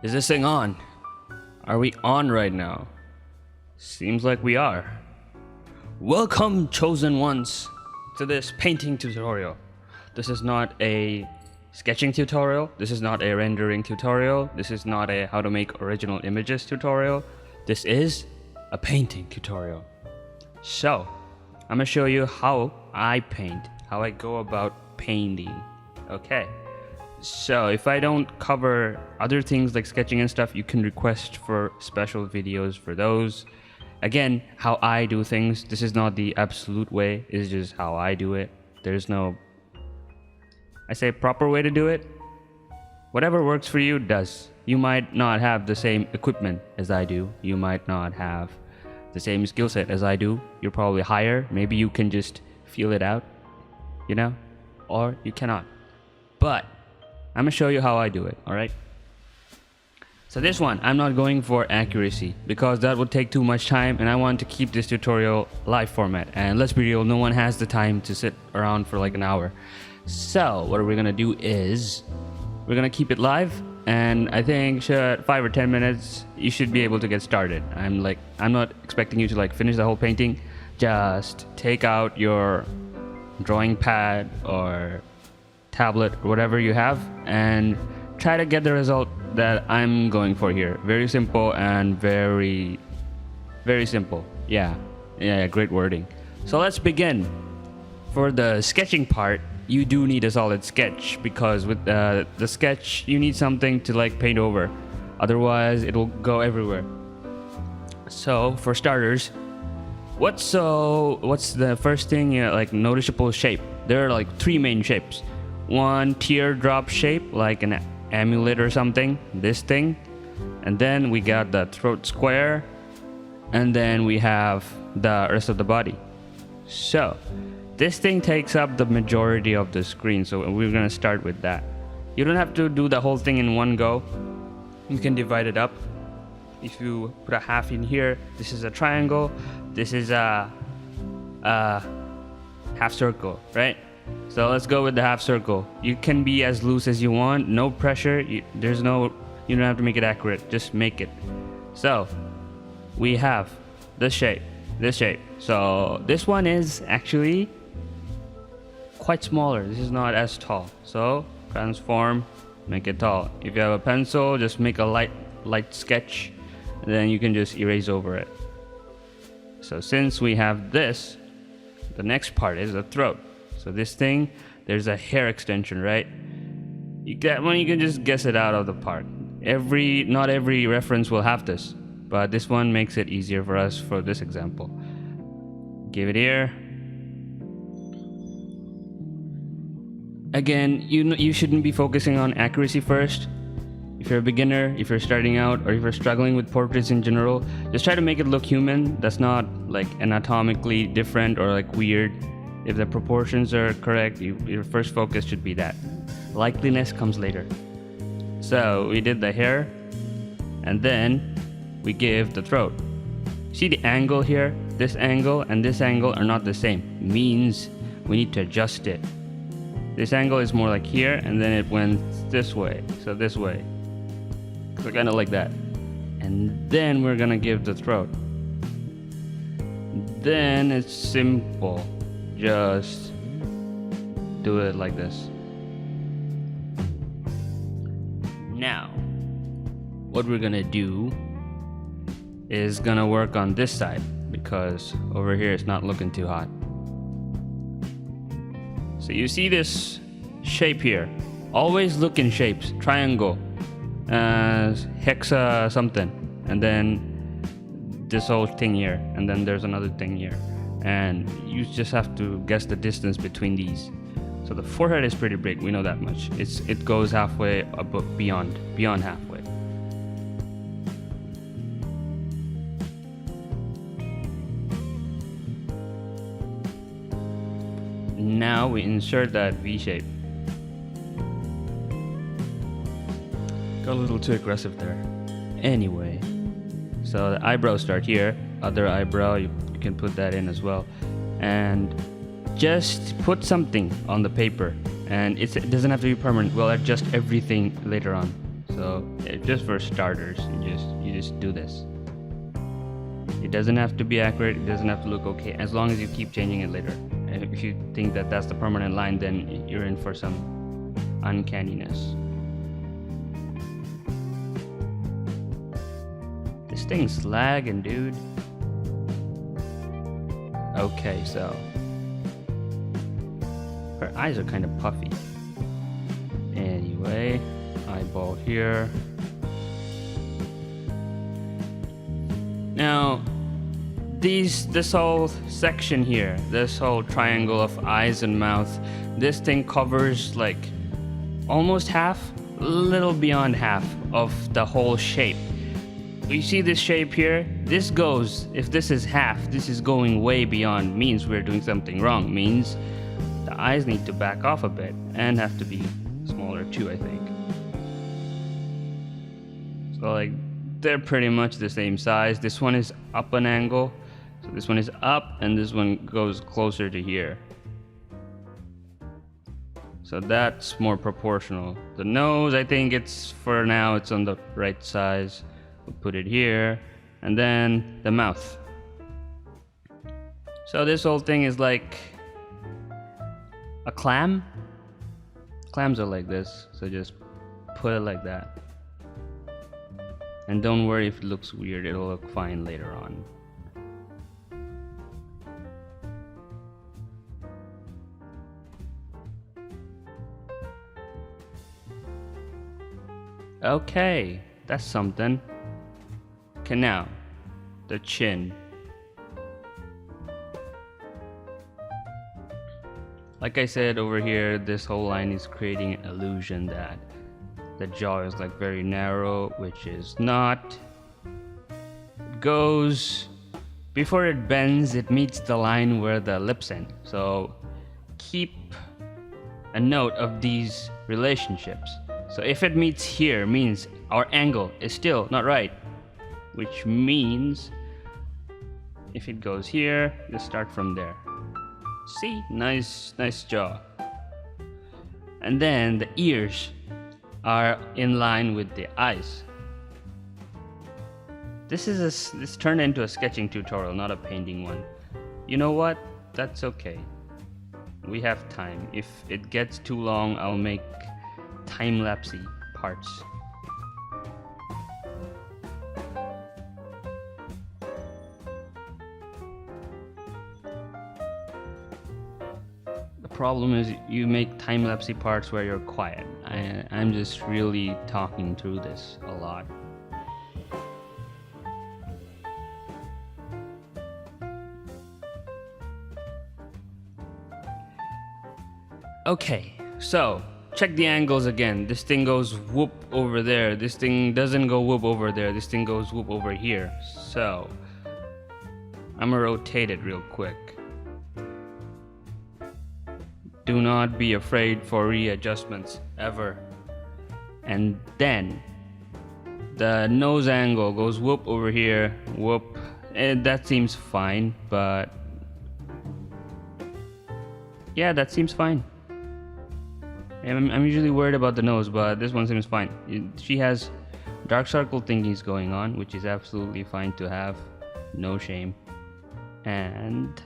Is this thing on? Are we on right now? Seems like we are. Welcome, chosen ones, to this painting tutorial. This is not a sketching tutorial. This is not a rendering tutorial. This is not a how to make original images tutorial. This is a painting tutorial. So, I'm gonna show you how I paint, how I go about painting. Okay. So if I don't cover other things like sketching and stuff, you can request for special videos for those. Again, how I do things. This is not the absolute way. It's just how I do it. There's no, I say, proper way to do it. Whatever works for you does. You might not have the same equipment as I do. You might not have the same skill set as I do. You're probably higher. Maybe you can just feel it out, you know, or you cannot. But I'm gonna show you how I do it, alright? So this one, I'm not going for accuracy because that would take too much time and I want to keep this tutorial live format. And let's be real, no one has the time to sit around for like an hour. So what we're gonna do is, we're gonna keep it live and I think 5 or 10 minutes, you should be able to get started. I'm not expecting you to like finish the whole painting. Just take out your drawing pad or tablet, whatever you have, and try to get the result that I'm going for here. Very simple and very simple. Yeah, great wording. So let's begin. For the sketching part, you do need a solid sketch because with the sketch, you need something to like paint over. Otherwise, it'll go everywhere. So for starters, what's the first thing? Like noticeable shape. There are like 3 main shapes. One teardrop shape, like an amulet or something, this thing, and then we got the throat square, and then we have the rest of the body. So this thing takes up the majority of the screen, so we're gonna start with that. You don't have to do the whole thing in one go. You can divide it up. If you put a half in here, this is a triangle, this is a half circle, right? So let's go with the half circle. You can be as loose as you want, no pressure. You don't have to make it accurate, just make it. So we have this shape. So this one is actually quite smaller. This is not as tall. So transform, make it tall. If you have a pencil, just make a light sketch, and then you can just erase over it. So since we have this, the next part is the throat. So this thing, there's a hair extension, right? You can just guess it out of the park. Not every reference will have this, but this one makes it easier for us for this example. Give it here. Again, you shouldn't be focusing on accuracy first. If you're a beginner, if you're starting out, or if you're struggling with portraits in general, just try to make it look human. That's not like anatomically different or like weird. If the proportions are correct, your first focus should be that. Likeliness comes later. So we did the hair, and then we give the throat. See the angle here? This angle and this angle are not the same. Means we need to adjust it. This angle is more like here, and then it went this way. So this way. So kind of like that. And then we're gonna give the throat. Then it's simple. Just do it like this. Now, what we're gonna do is gonna work on this side because over here it's not looking too hot. So you see this shape here. Always look in shapes. Triangle, hexa something, and then this whole thing here, and then there's another thing here. And you just have to guess the distance between these. So the forehead is pretty big, we know that much. It goes halfway beyond halfway. Now we insert that V shape. Got a little too aggressive there. Anyway, so the eyebrows start here. Other eyebrow, you can put that in as well, and just put something on the paper, and it doesn't have to be permanent. We'll adjust everything later on. So just for starters, you just do this. It doesn't have to be accurate, it doesn't have to look okay, as long as you keep changing it later. And if you think that that's the permanent line, then you're in for some uncanniness. This thing's lagging, dude. Okay, so her eyes are kind of puffy. Anyway, eyeball here. Now, this whole section here, this whole triangle of eyes and mouth, this thing covers like almost half, a little beyond half of the whole shape. You see this shape here? This goes, if this is half, this is going way beyond, means we're doing something wrong, means the eyes need to back off a bit and have to be smaller too, I think. So like, they're pretty much the same size. This one is up an angle, so this one is up and this one goes closer to here. So that's more proportional. The nose, I think it's, for now, it's on the right size. We'll put it here, and then the mouth. So this whole thing is like a clam. Clams are like this, so just put it like that. And don't worry if it looks weird, it'll look fine later on. Okay, that's something. Okay, now, the chin. Like I said over here, this whole line is creating an illusion that the jaw is like very narrow, which is not. It goes, before it bends, it meets the line where the lips end. So keep a note of these relationships. So if it meets here, means our angle is still not right, which means if it goes here, you start from there. See, nice jaw. And then the ears are in line with the eyes. This turned into a sketching tutorial, not a painting one. You know what? That's okay. We have time. If it gets too long, I'll make time-lapsey parts. The problem is you make time-lapsey parts where you're quiet. I'm just really talking through this a lot. Okay, so check the angles again. This thing goes whoop over there. This thing doesn't go whoop over there. This thing goes whoop over here. So I'm gonna rotate it real quick. Do not be afraid for readjustments ever. And then the nose angle goes whoop over here, whoop. And that seems fine, but yeah, that seems fine. I'm usually worried about the nose, but this one seems fine. She has dark circle thingies going on, which is absolutely fine to have. No shame. And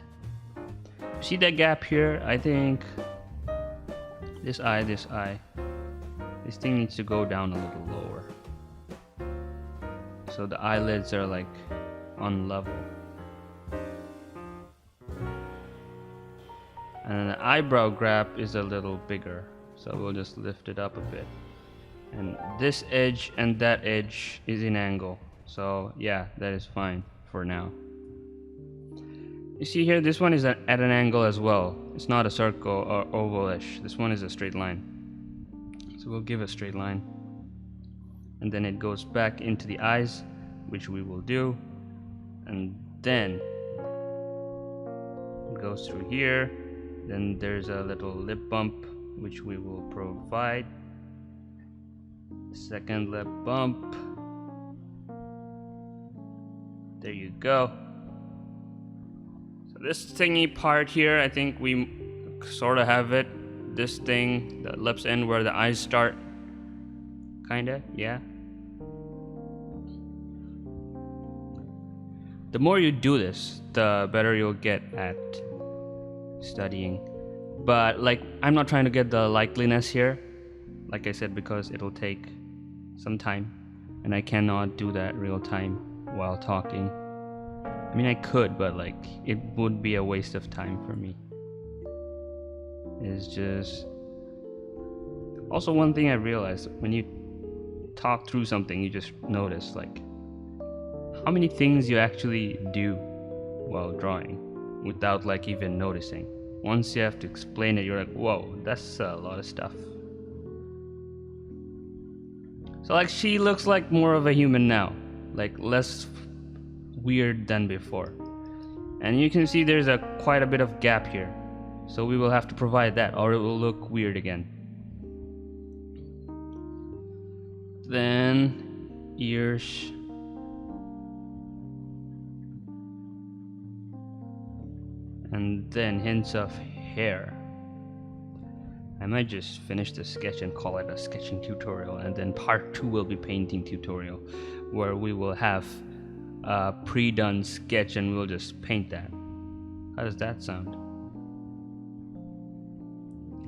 see that gap here? I think this eye, this thing needs to go down a little lower. So the eyelids are like on level. And the eyebrow gap is a little bigger. So we'll just lift it up a bit. And this edge and that edge is in angle. So yeah, that is fine for now. You see here, this one is at an angle as well. It's not a circle or ovalish. This one is a straight line. So we'll give a straight line. And then it goes back into the eyes, which we will do. And then it goes through here. Then there's a little lip bump, which we will provide. Second lip bump. There you go. So this thingy part here, I think we sort of have it. This thing, the lips end where the eyes start, Kinda, yeah. The more you do this, the better you'll get at studying. But like, I'm not trying to get the likeliness here, like I said, because it'll take some time, and I cannot do that real time while talking. I mean, I could, but like, it would be a waste of time for me. It's just... Also, one thing I realized, when you talk through something, you just notice like how many things you actually do while drawing without like even noticing. Once you have to explain it, you're like, whoa, that's a lot of stuff. So like, she looks like more of a human now, like less weird than before. And you can see there's quite a bit of gap here. So we will have to provide that, or it will look weird again. Then ears. And then hints of hair. I might just finish the sketch and call it a sketching tutorial, and then part 2 will be painting tutorial, where we will have a pre-done sketch and we'll just paint that. How does that sound?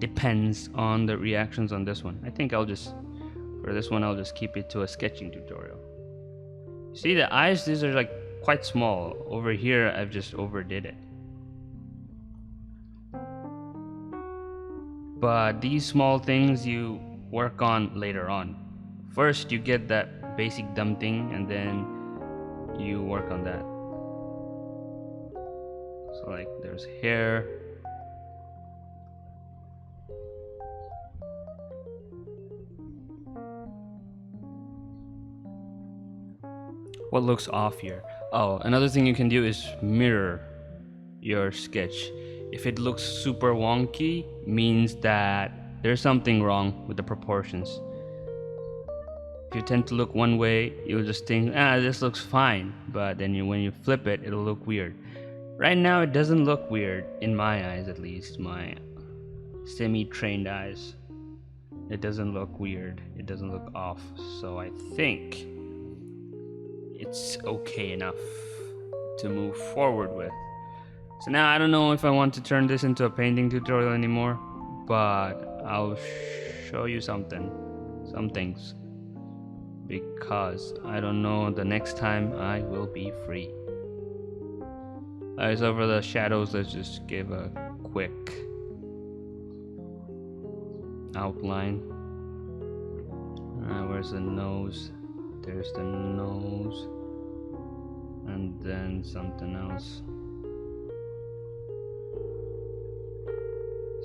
Depends on the reactions on this one. I think for this one I'll just keep it to a sketching tutorial. See the eyes, these are like quite small. Over here I've just overdid it. But these small things you work on later on. First you get that basic dumb thing, and then you work on that. So like, there's hair. What looks off here? Oh, another thing you can do is mirror your sketch. If it looks super wonky, means that there's something wrong with the proportions. If you tend to look one way, you'll just think, this looks fine. But then when you flip it, it'll look weird. Right now, it doesn't look weird, in my eyes at least, my semi-trained eyes. It doesn't look weird, it doesn't look off. So I think it's okay enough to move forward with. So now I don't know if I want to turn this into a painting tutorial anymore, but I'll show you some things, because I don't know the next time I will be free. Alright, so for the shadows, let's just give a quick outline. Where's the nose? There's the nose, and then something else.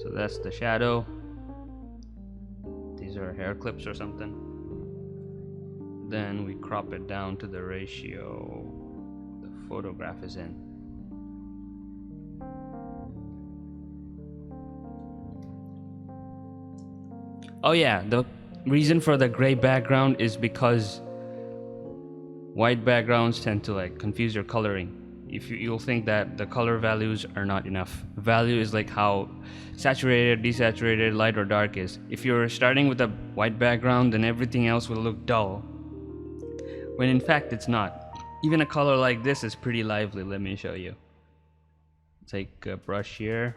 So that's the shadow. These are hair clips or something. Then we crop it down to the ratio the photograph is in. Oh yeah, the reason for the gray background is because white backgrounds tend to like confuse your coloring. You'll think that the color values are not enough. Value is like how saturated, desaturated, light or dark is. If you're starting with a white background, then everything else will look dull, when in fact it's not. Even a color like this is pretty lively. Let me show you. Take a brush here,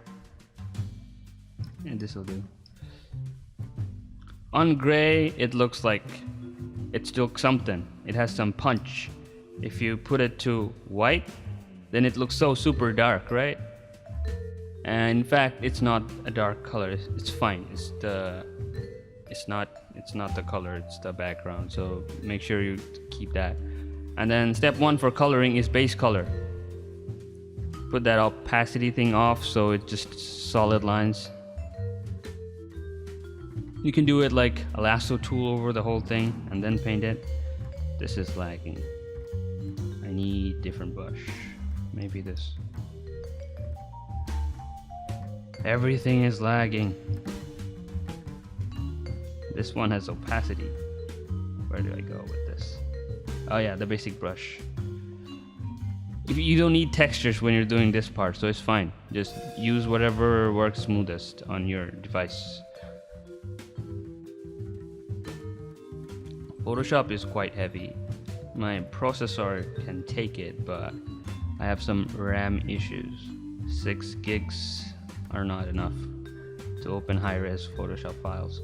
and this will do. On gray, it looks like it's still something. It has some punch. If you put it to white, then it looks so super dark, right? And in fact, it's not a dark color. It's fine. It's not the color. It's the background. So make sure you keep that. And then step 1 for coloring is base color. Put that opacity thing off so it's just solid lines. You can do it like a lasso tool over the whole thing and then paint it. This is lagging. I need different brush. Maybe this. Everything is lagging. This one has opacity. Where do I go with this? Oh yeah, the basic brush. You don't need textures when you're doing this part, so it's fine. Just use whatever works smoothest on your device. Photoshop is quite heavy. My processor can take it, but I have some RAM issues. 6 gigs are not enough to open high-res Photoshop files.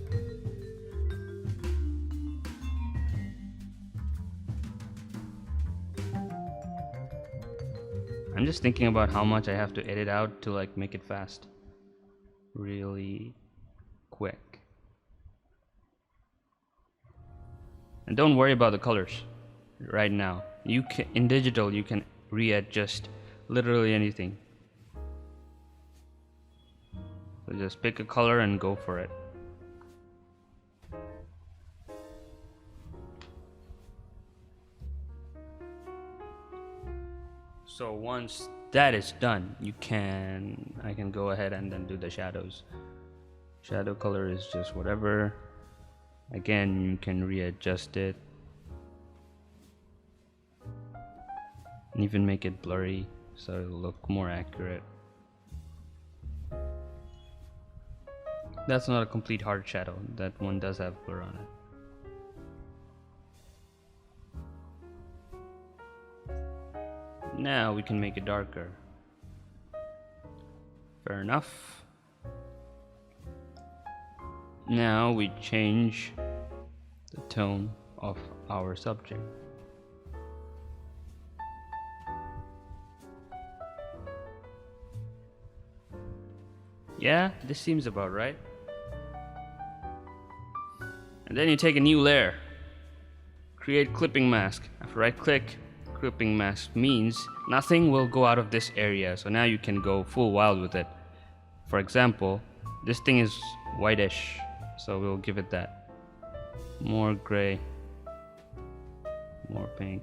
I'm just thinking about how much I have to edit out to like make it fast. Really quick. And don't worry about the colors right now. You can, in digital, you can readjust literally anything. So just pick a color and go for it. So once that is done, I can go ahead and then do the shadows. Shadow color is just whatever. Again, you can readjust it and even make it blurry so it'll look more accurate. That's not a complete hard shadow. That one does have blur on it. Now we can make it darker. Fair enough. Now we change the tone of our subject. Yeah, this seems about right. And then you take a new layer. Create clipping mask. After right click, clipping mask means nothing will go out of this area. So now you can go full wild with it. For example, this thing is whitish, so we'll give it that. More gray, more pink.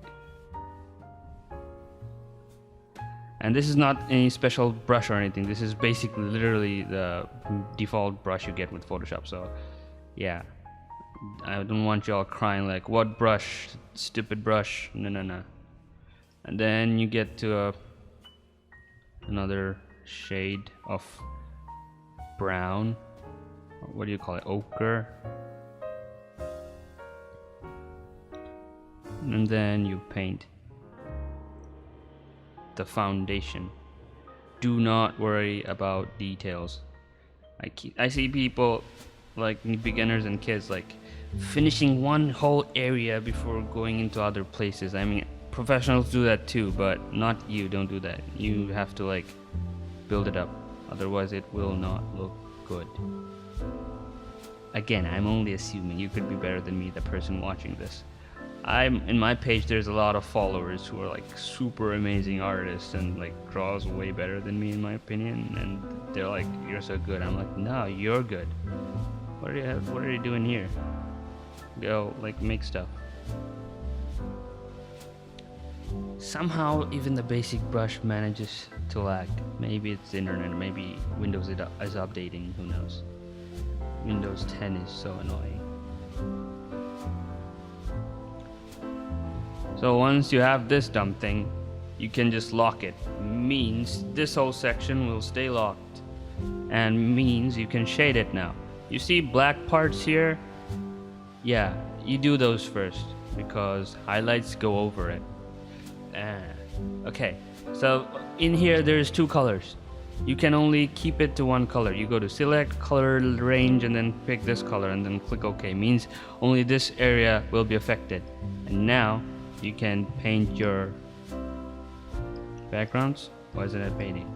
And this is not any special brush or anything. This is basically literally the default brush you get with Photoshop. So yeah, I don't want y'all crying like, what brush, stupid brush. No. And then you get to another shade of brown. What do you call it? Ochre. And then you paint the foundation. Do not worry about details. I see people like beginners and kids like finishing one whole area before going into other places. I mean, professionals do that too, but not you. Don't do that. You have to like build it up, otherwise it will not look good. Again, I'm only assuming. You could be better than me, the person watching this. In my page there's a lot of followers who are like super amazing artists and like draws way better than me in my opinion, and they're like, you're so good. I'm like, no, you're good. What are you doing here? Go like make stuff. Somehow even the basic brush manages to lag. Maybe it's the internet, maybe Windows is updating, who knows. Windows 10 is so annoying. So once you have this dumb thing, you can just lock it. Means this whole section will stay locked, and means you can shade it now. You see black parts here? Yeah, you do those first because highlights go over it. Okay, so in here there's two colors. You can only keep it to one color. You go to select color range and then pick this color and then click OK. Means only this area will be affected. And now you can paint your backgrounds. Why isn't it painting?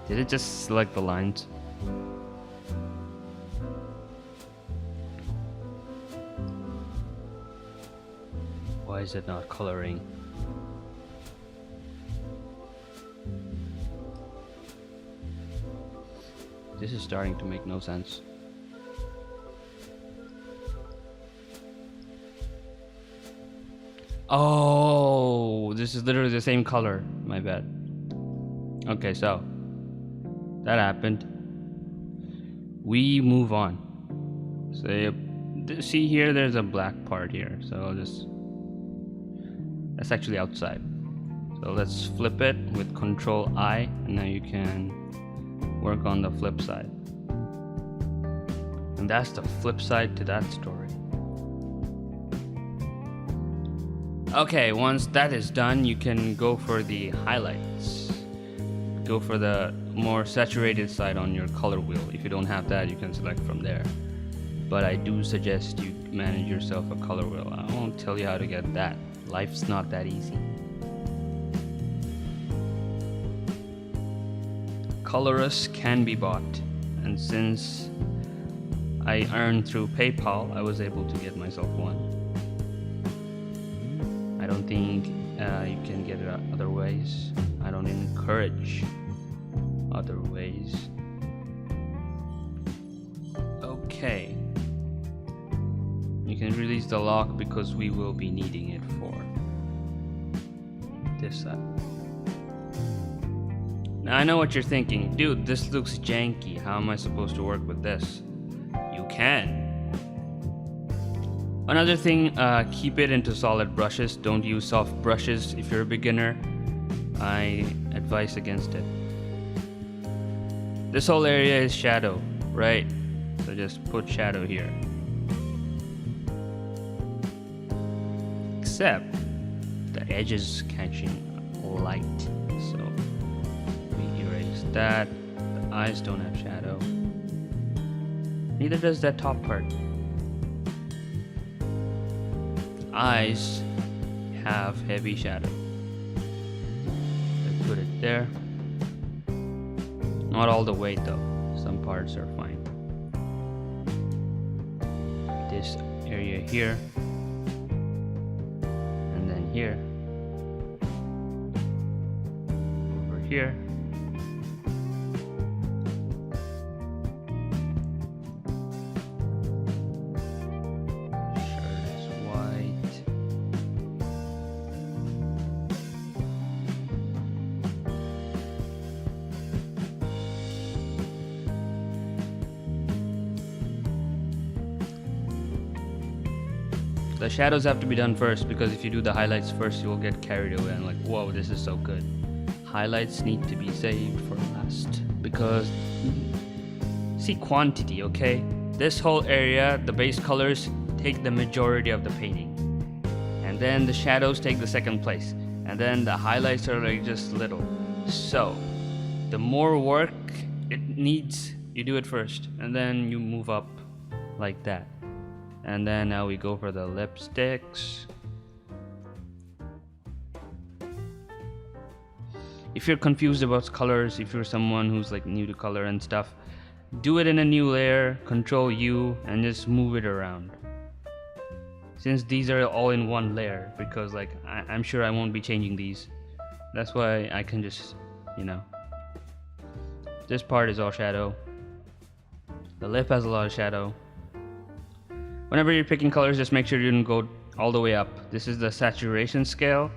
Did it just select the lines? Why is it not coloring? This is starting to make no sense. Oh, this is literally the same color. My bad. Okay, so that happened. We move on. So see here, there's a black part here. So that's actually outside. So let's flip it with Control I, and now you can work on the flip side. And And that's the flip side to that story. Okay, once that is done, you can go for the highlights. Go for the more saturated side on your color wheel. If you don't have that, you can select from there. But I do suggest you manage yourself a color wheel. I won't tell you how to get that. Life's not that easy. Colorus can be bought, and since I earned through PayPal, I was able to get myself one. I don't think you can get it other ways. I don't encourage other ways. Okay. You can release the lock because we will be needing it for this side. Now I know what you're thinking. Dude, this looks janky. How am I supposed to work with this? You can. Another thing, keep it into solid brushes. Don't use soft brushes if you're a beginner. I advise against it. This whole area is shadow, right? So just put shadow here. Except the edges catching light. So we erase that. The eyes don't have shadow. Neither does that top part. Eyes have heavy shadow. I put it there. Not all the way though. Some parts are fine. This area here. And then here. Over here. The shadows have to be done first, because if you do the highlights first, you will get carried away and like, whoa, this is so good. Highlights need to be saved for last, because see quantity, okay? This whole area, the base colors take the majority of the painting, and then the shadows take the second place, and then the highlights are like just little. So the more work it needs, you do it first, and then you move up like that. And then now we go for the lipsticks. If you're confused about colors, if you're someone who's like new to color and stuff, do it in a new layer, Control U, and just move it around. Since these are all in one layer, because like I'm sure I won't be changing these. That's why I can just, you know. This part is all shadow. The lip has a lot of shadow. Whenever you're picking colors, just make sure you don't go all the way up. This is the saturation scale.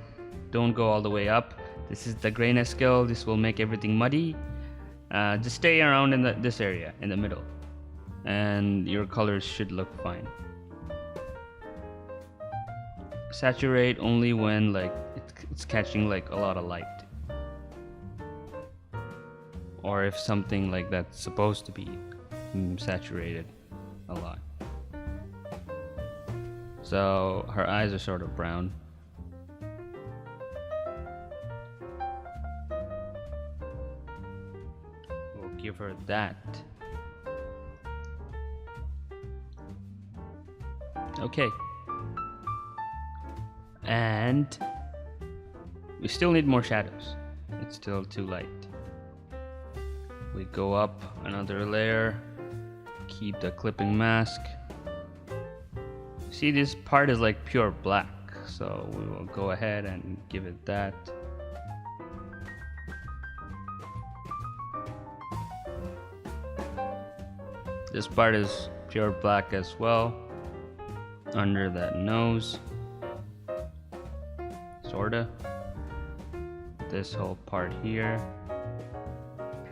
Don't go all the way up. This is the grayness scale. This will make everything muddy. Just stay around in this area, in the middle. And your colors should look fine. Saturate only when like it's catching like a lot of light. Or if something like that's supposed to be saturated a lot. So her eyes are sort of brown. We'll give her that. Okay. And we still need more shadows. It's still too light. We go up another layer. Keep the clipping mask. See, this part is like pure black, so we will go ahead and give it that. This part is pure black as well, under that nose, sorta. This whole part here,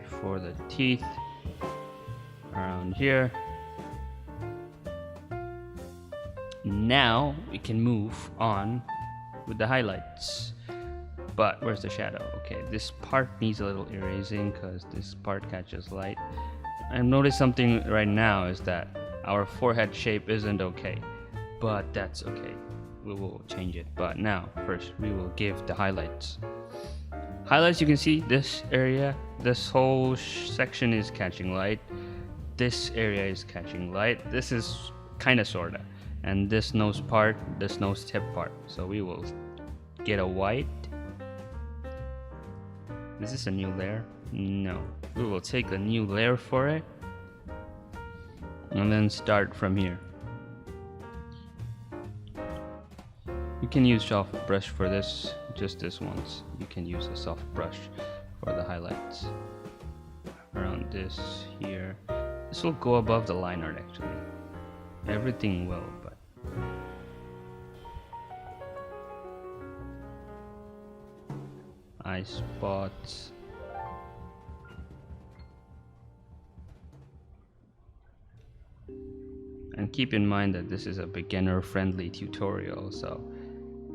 before the teeth, around here. Now we can move on with the highlights. But where's the shadow? Okay, this part needs a little erasing because this part catches light. I've noticed something right now is that our forehead shape isn't okay, but that's okay. We will change it. But now, first, we will give the highlights. Highlights, you can see this area, this whole section is catching light. This area is catching light. This is kind of sorta. And this nose part, this nose tip part. So we will get a white. Is this a new layer? No. We will take a new layer for it. And then start from here. You can use soft brush for this, just this once. You can use a soft brush for the highlights. Around this here. This will go above the line art actually. Everything will, but eye spots. And keep in mind that this is a beginner friendly tutorial, so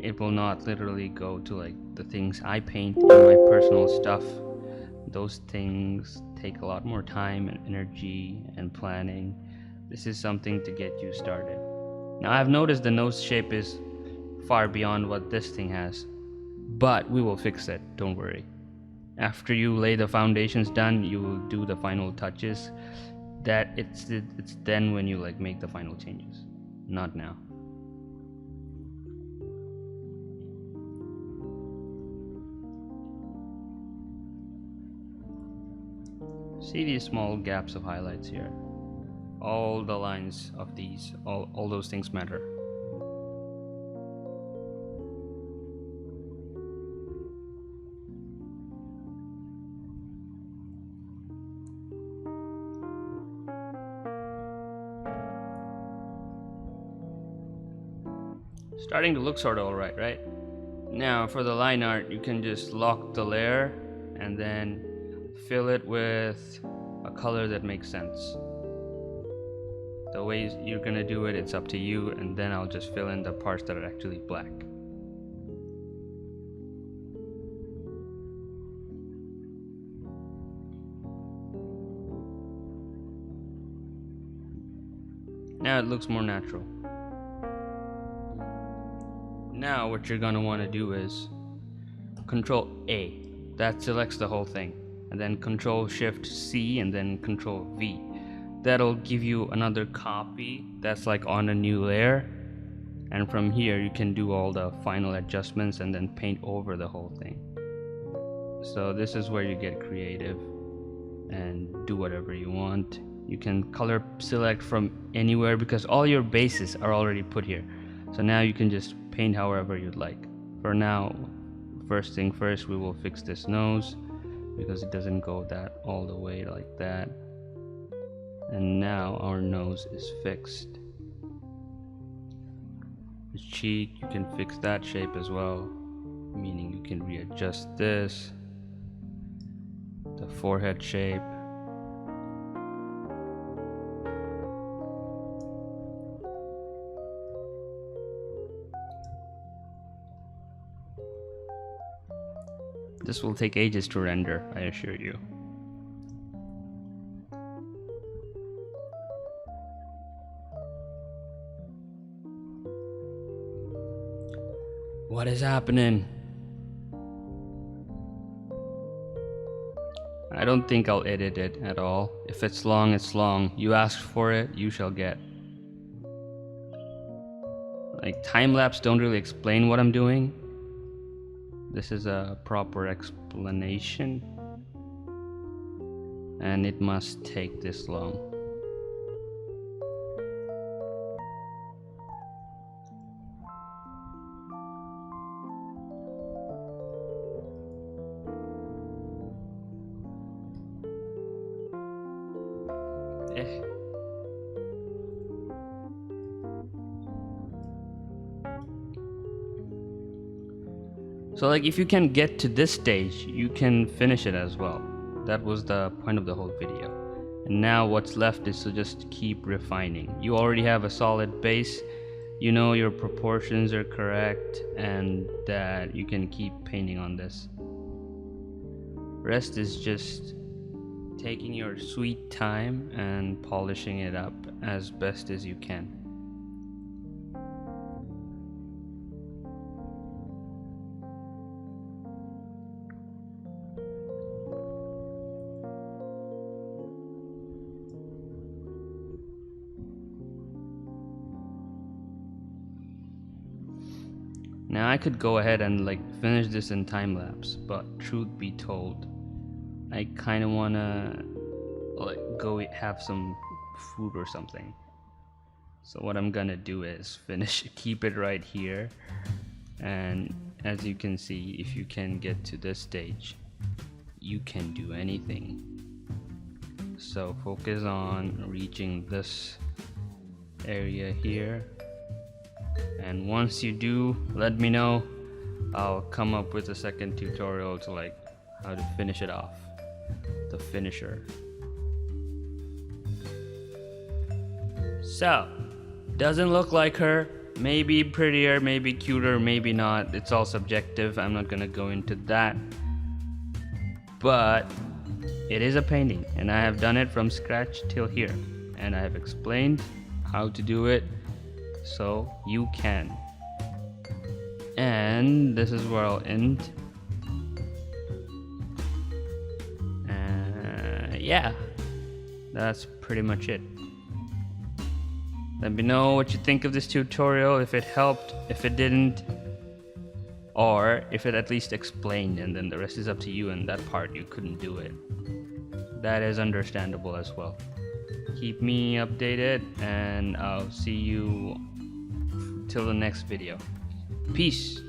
it will not literally go to like the things I paint in my personal stuff. Those things take a lot more time and energy and planning. This is something to get you started. Now I've noticed the nose shape is far beyond what this thing has, but we will fix it, don't worry. After you lay the foundations done, you will do the final touches. That it's then when you like make the final changes, not now. See these small gaps of highlights here? All the lines of these, all those things matter. Starting to look sort of alright, right? Now for the line art, you can just lock the layer and then fill it with a color that makes sense. The way you're gonna do it, it's up to you, and then I'll just fill in the parts that are actually black. Now it looks more natural. Now what you're gonna want to do is Control A. That selects the whole thing. And then Control Shift C and then Control V. That'll give you another copy that's like on a new layer. And from here you can do all the final adjustments and then paint over the whole thing. So this is where you get creative and do whatever you want. You can color select from anywhere because all your bases are already put here. So now you can just paint however you'd like. For now, first thing first, we will fix this nose because it doesn't go that all the way like that. And now our nose is fixed. The cheek, you can fix that shape as well, meaning you can readjust this. The forehead shape. This will take ages to render, I assure you. What is happening? I don't think I'll edit it at all. If it's long, it's long. You asked for it, you shall get. Like, time-lapse don't really explain what I'm doing. This is a proper explanation. And it must take this long. So like if you can get to this stage, you can finish it as well. That was the point of the whole video. And now what's left is to just keep refining. You already have a solid base. You know your proportions are correct and that you can keep painting on this. Rest is just taking your sweet time and polishing it up as best as you can. Now I could go ahead and like finish this in time lapse, but truth be told, I kind of wanna like go have some food or something. So what I'm gonna do is keep it right here, and as you can see, if you can get to this stage, you can do anything. So focus on reaching this area here. And once you do, let me know. I'll come up with a second tutorial to like how to finish it off. The finisher. So, doesn't look like her. Maybe prettier, maybe cuter, maybe not. It's all subjective. I'm not gonna go into that. But it is a painting, and I have done it from scratch till here. And I have explained how to do it, so you can. And this is where I'll end. Yeah, that's pretty much it. Let me know what you think of this tutorial, if it helped, if it didn't, or if it at least explained, and then the rest is up to you, and that part you couldn't do it. That is understandable as well. Keep me updated, and I'll see you till the next video. Peace.